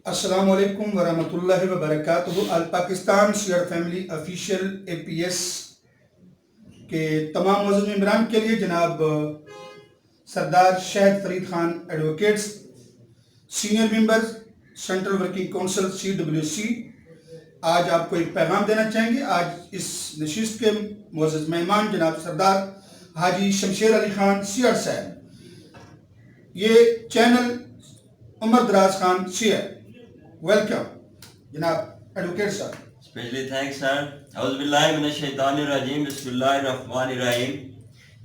السلام علیکم ورحمۃ اللہ وبرکاتہ۔ All Pakistan share family official APS کے تمام معزز ممبران کے لیے جناب سردار شہد Farid Khan advocates, senior member central working council CWC، آج آپ کو ایک پیغام دینا چاہیں گے۔ آج اس نشست کے معزز مہمان جناب سردار حاجی شمشیر علی خان CR صاحب، یہ چینل عمر دراز خان CR، ویلکم جناب ایڈوکیٹ صاحب۔ اسپیشلی تھینکس سر۔ اعوذ باللہ من الشیطان الرجیم، بسم اللہ الرحمن الرحیم۔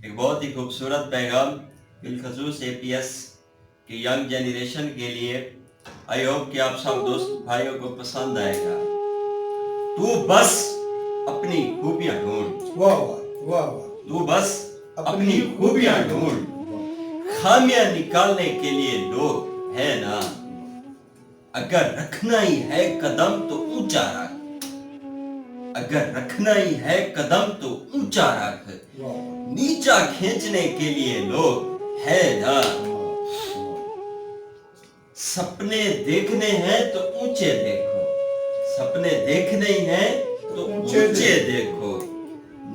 ایک بہت ہی خوبصورت پیغام بالخصوص APS کی ینگ جنریشن کے لیے۔ آئی ہوپ کہ آپ سب دوست بھائیوں کو پسند آئے گا۔ تو بس اپنی خوبیاں ڈھونڈ، واہ واہ واہ واہ، تو بس اپنی خوبیاں ڈھونڈ، خامیاں نکالنے کے لیے لوگ ہے نا۔ اگر رکھنا ہی ہے قدم تو اونچا رکھ، اگر رکھنا ہی ہے قدم تو اونچا رکھ، نیچا کھینچنے کے لیے لوگ ہے نا۔ سپنے دیکھنے ہیں تو اونچے دیکھو، سپنے دیکھنے ہی ہیں تو اونچے دیکھو،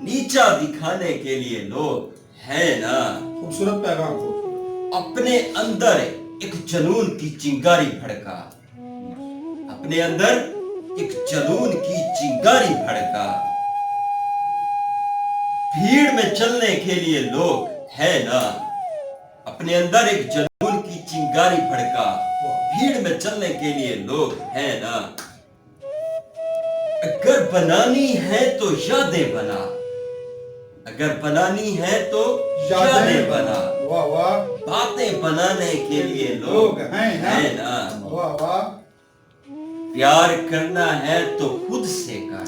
نیچا دکھانے کے لیے لوگ ہے نا۔ خوبصورت پیغام ہو۔ اپنے اندر ایک جنون کی چنگاری بھڑکا، اپنے اندر ایک جنون کی چنگاری بھڑکا، بھیڑ میں چلنے کے لیے لوگ ہے نا۔ اپنے اندر ایک جنون کی چنگاری بھڑکا، بھیڑ میں چلنے کے لیے لوگ ہے نا۔ اگر بنانی ہے تو یادیں بنا، اگر بنانی ہے تو یادیں بنا، واہ واہ، باتیں بنانے کے لیے لوگ ہے نا۔ واہ واہ، پیار کرنا ہے تو خود سے کر۔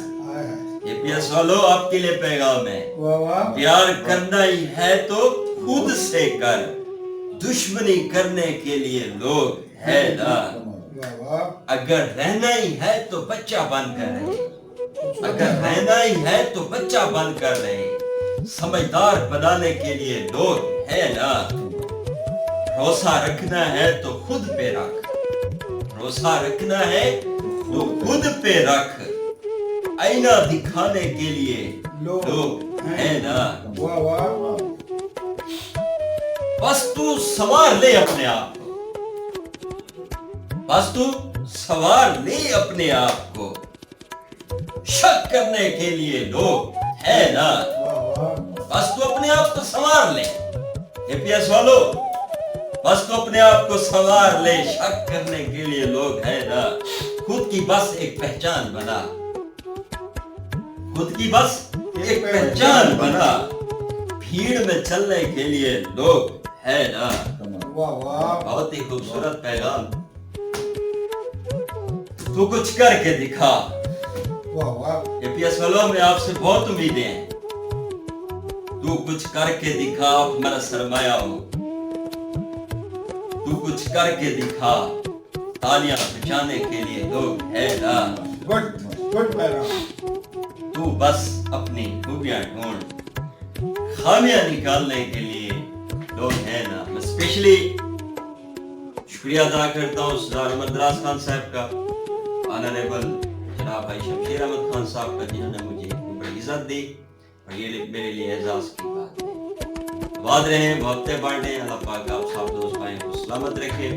APS والو آپ کے لیے پیغام ہے، واہ واہ، پیار کرنا ہی ہے تو خود سے کر، دشمنی کرنے کے لیے لوگ ہے نا۔ واہ واہ، اگر رہنا ہی ہے تو بچہ بن کر رہے، اگر رہنا ہی ہے تو بچہ بن کر رہے، سمجھدار بنانے کے لیے لوگ ہے نا۔ بھروسہ رکھنا ہے تو خود پہ رکھ، بھروسہ رکھنا ہے تو خود پہ رکھ، آئینہ دکھانے کے لیے لوگ ہے نا۔ واہ واہ، بس تو سنوار لے اپنے آپ کو، بس تو سنوار لے اپنے آپ کو، شک کرنے کے لیے لوگ ہے نا۔ بس تو اپنے آپ کو سنوار لے APS والو، بس تو اپنے آپ کو سنوار لے، شک کرنے کے لیے لوگ ہے نا۔ خود کی بس ایک پہچان بنا، خود کی بس ایک پہچان بنا، بھیڑ میں چلنے کے لیے لوگ ہے نا۔ واہ واہ، بہت ہی خوبصورت پیغام۔ تو کچھ کر کے دکھا۔ واہ واہ، APS والوں میں آپ سے بہت امیدیں ہیں۔ تو کچھ کر کے دکھا، آپ ہمارا سرمایہ ہو۔ تو کچھ کر کے دکھا، تالیاں بجانے کے لیے لوگ ہے نا۔ گڈ گڈ پیغام۔ تو بس اپنی خوبیاں ڈھونڈ، خامیاں نکالنے کے لیے لوگ ہے نا۔ میں اسپیشلی شکریہ ادا کرتا ہوں سردار عمر دراز خان صاحب کا، آنریبل جناب بھائی شمشیر احمد خان صاحب کا، جنہوں نے مجھے اتنی بڑی عزت دی، اور یہ میرے لیے اعزاز کی بات ہے۔ آباد رہیں، محبتیں بانٹیں، اللہ پاک آپ سب دوست بھائیں کو سلامت رکھے۔